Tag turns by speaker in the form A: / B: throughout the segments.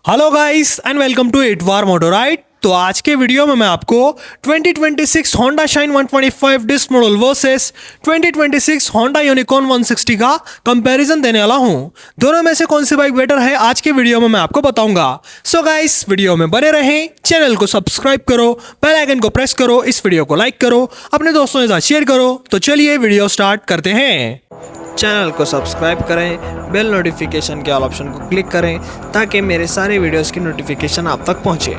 A: Hello guys and welcome to Itwar moto ride. तो आज के वीडियो में मैं आपको 2026 Honda Shine 125 disc model versus 2026 Honda Unicorn 160 का कंपैरिजन देने वाला हूं। दोनों में से कौन सी बाइक बेटर है आज के वीडियो में मैं आपको बताऊंगा। सो गाइस वीडियो में बने रहें, चैनल को सब्सक्राइब करो, बेल आइकन को प्रेस करो, इस वीडियो को लाइक करो, अपने दोस्तों के साथ शेयर करो। तो चलिए वीडियो स्टार्ट करते हैं। चैनल को सब्सक्राइब करें, बेल नोटिफिकेशन के ऑल ऑप्शन को क्लिक करें ताकि मेरे सारे वीडियोस की नोटिफिकेशन आप तक पहुंचे।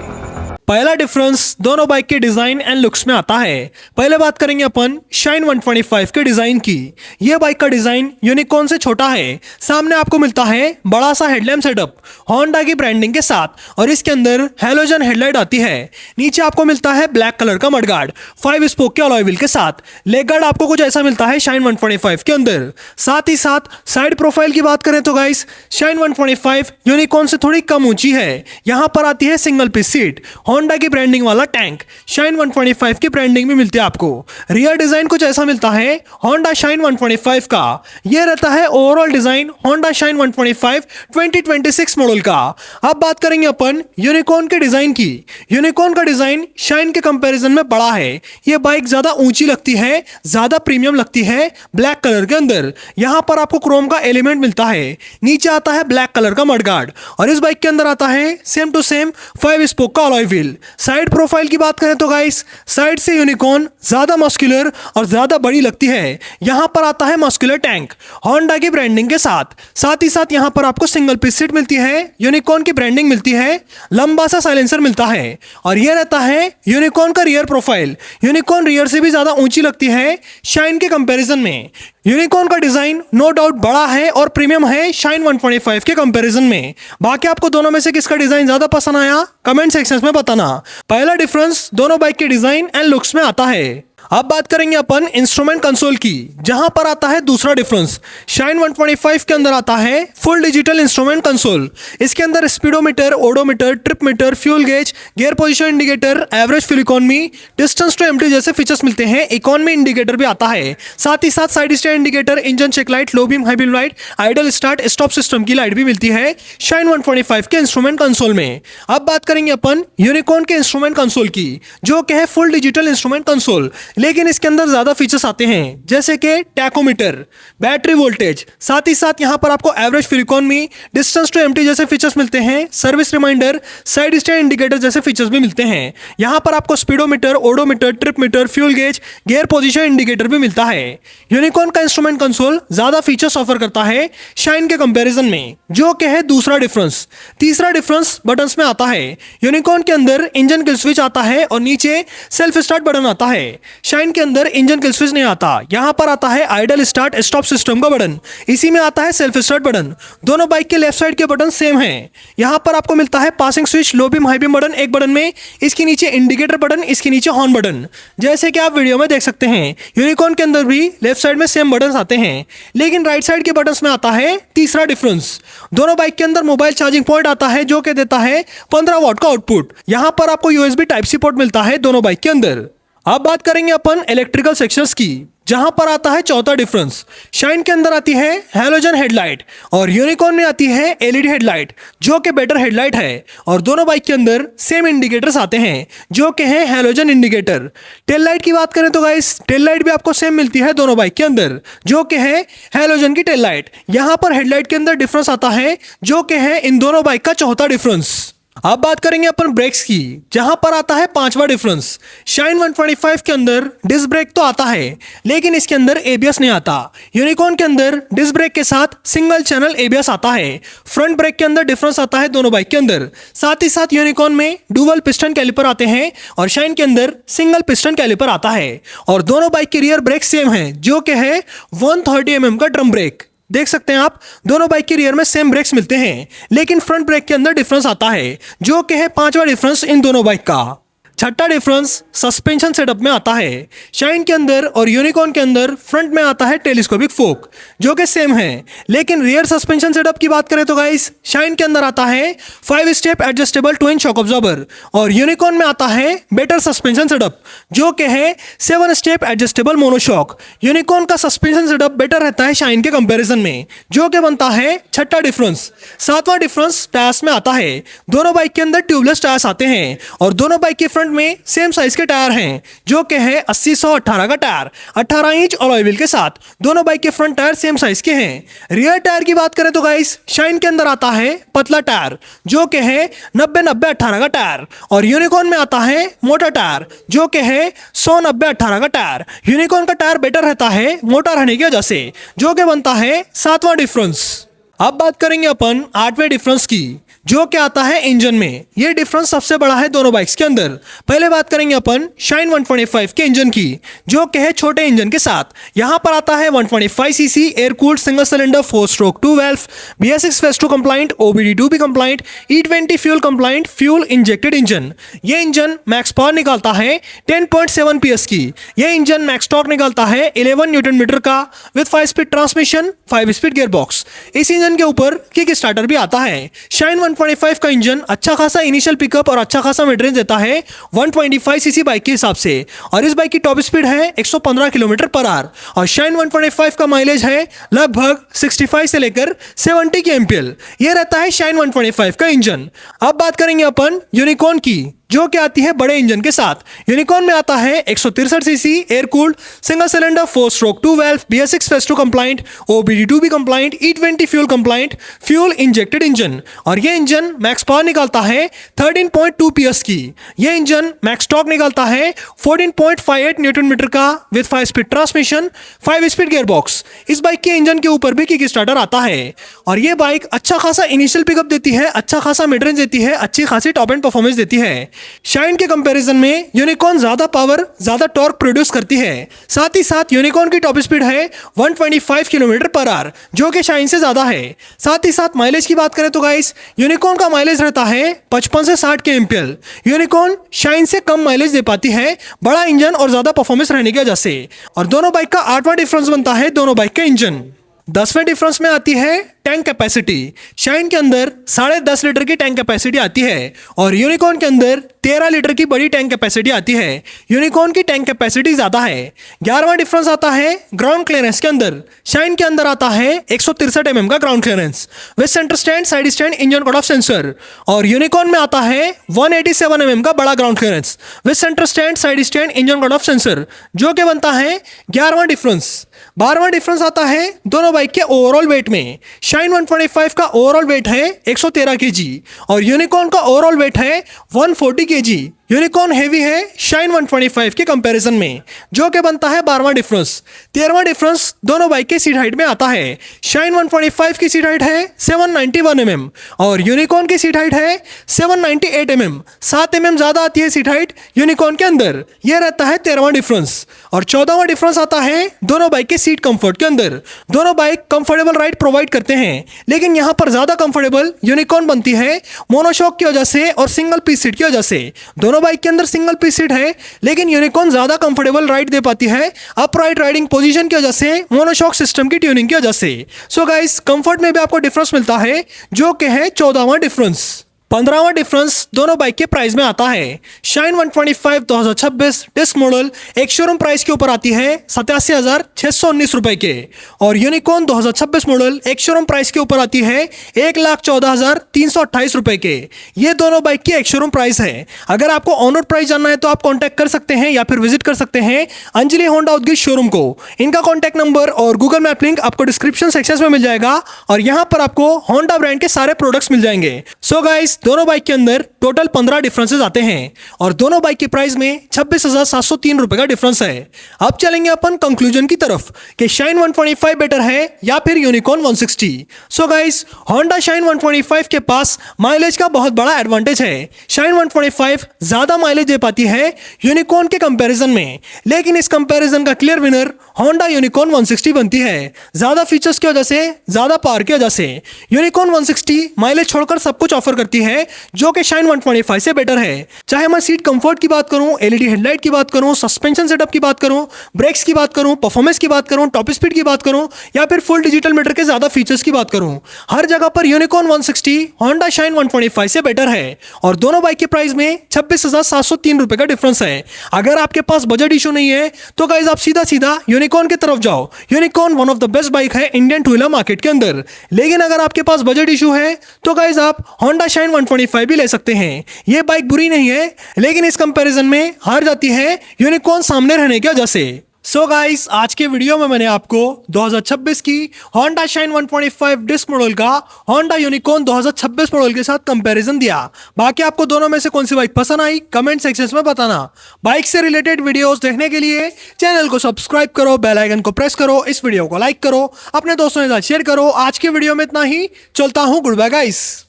A: पहला डिफरेंस दोनों बाइक के डिजाइन एंड लुक्स में आता है। पहले बात करेंगे अपन शाइन 125 के डिजाइन की। यह बाइक का डिजाइन यूनिकॉर्न से छोटा है। सामने आपको मिलता है बड़ा सा हेडलैम्प सेटअप होंडा की ब्रांडिंग के साथ और इसके अंदर हैलोजन हेडलाइट आती है। नीचे आपको मिलता है ब्लैक कलर का मडगार्ड 5 स्पोक के अलॉय व्हील के साथ। लेग गार्ड आपको कुछ ऐसा मिलता है शाइन 125 के अंदर। साथ ही साथ साइड प्रोफाइल की बात करें तो गाइस शाइन 125 यूनिकॉर्न से थोड़ी कम ऊंची है। यहां पर आती है सिंगल पीस सीट, होंडा की ब्रांडिंग वाला टैंक। शाइन 125 की ब्रांडिंग भी मिलती है आपको। रियर डिजाइन कुछ ऐसा मिलता है होंडा शाइन 125 का। यह रहता है overall design Honda Shine 125 2026 model का। अब बात करेंगे अपन यूनिकॉर्न के डिजाइन की। यूनिकॉर्न का डिजाइन शाइन के कंपैरिजन में बड़ा है। यह बाइक ज्यादा ऊंची लगती है, ज्यादा प्रीमियम लगती है ब्लैक कलर के अंदर। यहां पर आपको क्रोम का एलिमेंट मिलता है। नीचे आता है ब्लैक कलर का मडगार्ड और इस बाइक के अंदर आता है सेम टू सेम 5 स्पोक का अलॉय व्हील। साइड प्रोफाइल की बात करें तो गाइस साइड से यूनिकॉर्न ज्यादा मस्कुलर और ज्यादा बड़ी लगती है। यहां पर आता है मस्कुलर टैंक होंडा की ब्रांडिंग के साथ। साथ ही साथ यहां पर आपको सिंगल पीस सीट मिलती है, यूनिकॉर्न की ब्रांडिंग मिलती है, लंबा सा साइलेंसर मिलता है और यह रहता है यूनिकॉर्न का रियर प्रोफाइल। यूनिकॉर्न रियर से भी ज्यादा ऊंची लगती है शाइन के कंपैरिजन में। यूनिकॉर्न का डिजाइन नो डाउट बड़ा है और प्रीमियम है शाइन 125 के कंपैरिजन में। बाकी आपको दोनों में से किसका डिजाइन ज्यादा पसंद आया कमेंट सेक्शन में बताना। पहला डिफरेंस दोनों बाइक के डिजाइन एंड लुक्स में आता है। अब बात करेंगे अपन इंस्ट्रूमेंट कंसोल की, जहां पर आता है दूसरा डिफरेंस। शाइन 125 के अंदर आता है फुल डिजिटल इंस्ट्रूमेंट कंसोल। इसके अंदर speedometer, odometer, trip meter, fuel gauge, gear position indicator, average fuel economy, distance to empty जैसे फीचर्स मिलते हैं। इकोनॉमी इंडिकेटर भी आता है। साथ ही साथ side stand indicator, engine check light, low beam, high beam light, idle start, stop system की लाइट भी मिलती है शाइन 125 के इंस्ट्रूमेंट कंसोल में। अब बात करेंगे अपन यूनिकॉर्न के इंस्ट्रूमेंट कंसोल की, जो कि है फुल डिजिटल इंस्ट्रूमेंट कंसोल, लेकिन इसके अंदर ज्यादा फीचर्स आते हैं जैसे कि टैकोमीटर, बैटरी वोल्टेज, साथ ही साथ यहां पर आपको average fuel economy, distance to empty जैसे फीचर्स मिलते हैं, service reminder, side stand indicator जैसे फीचर्स भी मिलते हैं। यहां पर आपको speedometer, odometer, trip meter, fuel gauge, gear position indicator भी मिलता है। यूनिकॉर्न का इंस्ट्रूमेंट कंसोल ज्यादा फीचर्स ऑफर करता है शाइन के कंपैरिजन में, जो कि है दूसरा डिफरेंस। तीसरा डिफरेंस बटन्स में आता है। यूनिकॉर्न के अंदर इंजन किल स्विच आता है और नीचे सेल्फ स्टार्ट बटन आता है। शाइन के अंदर इंजन किल स्विच नहीं आता। यहां पर आता है आइडल स्टार्ट स्टॉप सिस्टम का बटन, इसी में आता है सेल्फ स्टार्ट बटन। दोनों बाइक के लेफ्ट साइड के बटन सेम हैं। यहां पर आपको मिलता है पासिंग स्विच, लो बीम, हाई बीम बटन एक बटन में, इसके नीचे इंडिकेटर बटन, इसके नीचे हॉर्न बटन, जैसे कि आप वीडियो में देख सकते हैं। यूनिकॉर्न के अंदर भी लेफ्ट साइड में सेम बटन आते हैं, लेकिन राइट साइड के बटन में आता है तीसरा डिफरेंस। दोनों बाइक के अंदर मोबाइल चार्जिंग पॉइंट आता है जो कि देता है 15 वॉट का आउटपुट। यहां पर आपको यूएसबी टाइप सी पोर्ट मिलता है दोनों बाइक के अंदर। अब बात करेंगे अपन इलेक्ट्रिकल सेक्शंस की, जहां पर आता है चौथा डिफरेंस। शाइन के अंदर आती है हैलोजन हेडलाइट और यूनिकॉर्न में आती है एलईडी हेडलाइट, जो कि बेटर हेडलाइट है। और दोनों बाइक के अंदर सेम इंडिकेटर्स आते हैं जो कि है हैलोजन इंडिकेटर। टेल लाइट की बात करें तो गाइस टेल लाइट भी आपको सेम मिलती है दोनों बाइक के अंदर, जो कि है हैलोजन की टेल लाइट। यहां पर हेडलाइट के अंदर डिफरेंस आता है, जो कि है इन दोनों बाइक का चौथा डिफरेंस। अब बात करेंगे अपन ब्रेक्स की, जहां पर आता है पांचवा डिफरेंस। शाइन 125 के अंदर डिस्क ब्रेक तो आता है, लेकिन इसके अंदर एबीएस नहीं आता। यूनिकॉर्न के अंदर डिस्क ब्रेक के साथ सिंगल चैनल एबीएस आता है। फ्रंट ब्रेक के अंदर डिफरेंस आता है दोनों बाइक के अंदर। साथ ही साथ यूनिकॉर्न में डुअल पिस्टन कैलिपर आते हैं और शाइन के अंदर सिंगल पिस्टन कैलिपर आता है। और दोनों बाइक के रियर ब्रेक सेम है, जो कि है 130 mm का ड्रम ब्रेक। देख सकते हैं आप दोनों बाइक के रियर में सेम ब्रेक्स मिलते हैं, लेकिन फ्रंट ब्रेक के अंदर डिफरेंस आता है, जो कि है पांचवा डिफरेंस इन दोनों बाइक का। छठा डिफरेंस सस्पेंशन सेटअप में आता है। शाइन के अंदर और यूनिकॉर्न के अंदर फ्रंट में आता है टेलीस्कोपिक फोक जो कि सेम है, लेकिन रियर सस्पेंशन सेटअप की बात करें तो गाइस शाइन के अंदर आता है 5 step adjustable twin shock absorber और यूनिकॉर्न में आता है बेटर सस्पेंशन सेटअप जो कि है 7 स्टेप एडजस्टेबल मोनोशॉक। यूनिकॉर्न का सस्पेंशन सेटअप बेटर रहता है शाइन के कंपैरिजन में, जो कि बनता है छठा डिफरेंस। सातवां डिफरेंस टायर्स में आता है। दोनों बाइक के अंदर ट्यूबलेस टायर्स आते हैं और दोनों बाइक के फ्रंट में सेम साइज के टायर हैं जो कि है 80/118 का टायर 18 इंच अलॉय व्हील के साथ। दोनों बाइक के फ्रंट टायर सेम साइज के हैं। रियर टायर की बात करें तो गाइस शाइन के अंदर आता है पतला टायर जो कि है 90/90/18 का टायर और यूनिकॉर्न में आता है मोटा टायर जो कि है 100/90/18 का टायर। यूनिकॉर्न का टायर बेटर रहता है मोटा रहने की वजह से, जो कि बनता है सातवां डिफरेंस। अब बात करेंगे अपन आठवें डिफरेंस की जो कि आता है इंजन में। ये डिफरेंस सबसे बड़ा है दोनों बाइक्स के अंदर। पहले बात करेंगे अपन शाइन 125 के इंजन की जो कि है छोटे इंजन के साथ। यहां पर आता है 125 CC air cooled single cylinder 4 stroke 2 valve BS6 phase 2 compliant OBD2 भी compliant E20 fuel compliant fuel injected engine. ये इंजन मैक्स पावर निकालता है 10.7 PS की। यह इंजन मैक्स टॉर्क निकालता है 11 न्यूटन मीटर का with 5 speed transmission 5 speed gearbox. इस इंजन के ऊपर किक स्टार्टर भी आता है। शाइन 125 का इंजन अच्छा खासा इनिशियल पिकअप और अच्छा खासा मिड रेंज देता है 125 सीसी बाइक के हिसाब से और इस बाइक की टॉप स्पीड है 115 किलोमीटर पर आवर और शाइन 125 का माइलेज है लगभग 65 से लेकर 70 की एमपीएल। यह रहता है शाइन 125 का इंजन। अब बात करेंगे अपन यूनिकॉर्न की जो कि आती है बड़े इंजन के साथ। यूनिकॉर्न में आता है 163 CC air cooled single cylinder 4 stroke 2 valve BS6 phase 2 compliant OBD2 भी compliant E20 fuel compliant fuel injected engine और ये इंजन मैक्स पावर निकालता है 13.2 PS की। ये इंजन मैक्स टॉर्क निकालता है 14.58 न्यूटन मीटर का with 5 speed transmission 5 speed gearbox. इस बाइक के इंजन के ऊपर भी किक स्टार्टर आता है और ये बाइक अच्छा खासा इनिशियल पिकअप देती है, अच्छा खासा मिड रेंज देती है, अच्छी खासी टॉप एंड परफॉर्मेंस देती है। शाइन के कंपैरिजन में यूनिकॉर्न ज्यादा पावर ज्यादा टॉर्क प्रोड्यूस करती है। साथ ही साथ यूनिकॉर्न की टॉप स्पीड है 125 किलोमीटर पर आवर जो कि शाइन से ज्यादा है। साथ ही साथ माइलेज की बात करें तो गाइस यूनिकॉर्न का माइलेज रहता है 55 से 60 के एमपीएल। यूनिकॉर्न शाइन से कम माइलेज दे पाती है बड़ा इंजन और ज्यादा परफॉर्मेंस रहने की वजह से। और दोनों बाइक का आठवां डिफरेंस बनता है दोनों बाइक का इंजन। 10वें डिफरेंस में आती है टैंक कैपेसिटी। शाइन के अंदर 10.5 लीटर की टैंक कैपेसिटी आती है और यूनिकॉर्न के अंदर 13 लीटर की बड़ी टैंक कैपेसिटी आती है। यूनिकॉर्न की टैंक कैपेसिटी ज्यादा है। 11वां डिफरेंस आता है ग्राउंड क्लियरेंस के अंदर। शाइन के अंदर आता है 163 mm का ground clearance with centre stand side stand engine cut off sensor और यूनिकॉर्न में आता है 187 mm का बड़ा ground clearance with centre stand side stand engine cut off sensor जो कि बनता है 11वां डिफरेंस। 12वां डिफरेंस आता है दोनों बाइक के ओवरऑल वेट में। शाइन 125 का ओवरऑल वेट है 113 kg और यूनिकॉर्न का ओवरऑल वेट है 140 kg। यूनिकॉर्न हेवी है शाइन 125 के कंपैरिजन में जो कि बनता है 12वां डिफरेंस। 13वां डिफरेंस दोनों बाइक के सीट हाइट में आता है। शाइन 125 की सीट हाइट है 791 mm और यूनिकॉर्न की सीट हाइट है 798 mm। 7 mm ज्यादा आती है सीट हाइट यूनिकॉर्न के अंदर। यह रहता है 13वां डिफरेंस। और 14वां डिफरेंस आता है दोनों बाइक के सीट कंफर्ट के अंदर। दोनों बाइक कंफर्टेबल राइड प्रोवाइड करते हैं, लेकिन यहां पर ज्यादा कंफर्टेबल यूनिकॉर्न बनती है मोनोशॉक की वजह से और सिंगल पीस सीट की वजह से। दोनों बाइक के अंदर सिंगल पीस सीट है, लेकिन यूनिकॉर्न ज्यादा कंफर्टेबल राइड दे पाती है अपराइट राइडिंग पोजीशन की वजह से, मोनोशॉक सिस्टम की ट्यूनिंग की वजह से। सो गाइस कंफर्ट में भी आपको डिफरेंस मिलता है जो कि है 14वां डिफरेंस। 15वां डिफरेंस दोनों बाइक के प्राइस में आता है। शाइन 125 2026 डिस्क मॉडल एक शोरूम प्राइस के ऊपर आती है 87,619 रुपए के और यूनिकॉर्न 2026 मॉडल एक शोरूम प्राइस के ऊपर आती है 1,14,328 रुपए के। ये दोनों बाइक की एक शोरूम प्राइस है। अगर आपको ऑन रोड प्राइस जानना है तो आप कॉन्टैक्ट कर सकते हैं या फिर विजिट कर सकते हैं अंजलि होंडा उदगीर शोरूम को। इनका कॉन्टैक्ट नंबर और गूगल मैप लिंक आपको डिस्क्रिप्शन सेक्शन में मिल जाएगा और यहाँ पर आपको होंडा ब्रांड के सारे प्रोडक्ट्स मिल जाएंगे। सो गाइस दोनों बाइक के अंदर टोटल 15 डिफरेंसेस आते हैं और दोनों बाइक के प्राइस में 26,703 रुपए का डिफरेंस है। अब चलेंगे अपन कंक्लूजन की तरफ कि शाइन 125 बेटर है या फिर unicorn 160। So guys Honda Shine 125 के पास माइलेज का बहुत बड़ा एडवांटेज है। शाइन 125 ज्यादा माइलेज दे पाती है यूनिकॉर्न के कंपैरिजन में, लेकिन इस कंपैरिजन का क्लियर विनर होंडा यूनिकॉर्न 160 बनती है। ज्यादा फीचर्स की वजह से, ज्यादा पावर की वजह से यूनिकॉर्न 160 माइलेज छोड़कर सब कुछ ऑफर करती है है जो कि शाइन 125 से बेटर है। चाहे मैं सीट कंफर्ट की बात करूं, एलईडी हेडलाइट की बात करूं, सस्पेंशन सेटअप की बात करूं, ब्रेक्स की बात करूं, परफॉर्मेंस की बात करूं, टॉप स्पीड की बात करूं या फिर फुल डिजिटल मीटर के ज्यादा फीचर्स की बात करूं, हर जगह पर यूनिकॉर्न 160 होंडा शाइन 125 से बेटर है। और दोनों बाइक के प्राइस में 26,703 रुपए का डिफरेंस है। अगर आपके पास बजट इशू नहीं है तो गाइस आप सीधा सीधा यूनिकॉर्न की तरफ जाओ। Unicorn one of the best bike है इंडियन टू व्हीलर मार्केट के अंदर। लेकिन अगर आपके पास बजट इशू है तो गाइस आप होंडा शाइन 125 भी ले सकते हैं। ये बाइक बुरी नहीं है, लेकिन इस कंपैरिजन में हार जाती है यूनिकॉर्न सामने रहने की वजह से। सो गाइस, आज के वीडियो में मैंने आपको 2026 की होंडा शाइन 125 डिस्क मॉडल का होंडा यूनिकॉर्न 2026 मॉडल के साथ कंपैरिजन दिया। बाकी आपको दोनों में से कौन सी बाइक पसंद आई कमेंट सेक्शन में बताना। बाइक से रिलेटेड वीडियोस देखने के लिए चैनल को सब्सक्राइब करो, बेल आइकन को प्रेस करो, इस वीडियो को लाइक करो, अपने दोस्तों के साथ शेयर करो। आज के वीडियो में इतना ही, चलता हूं, गुड बाय गाइस।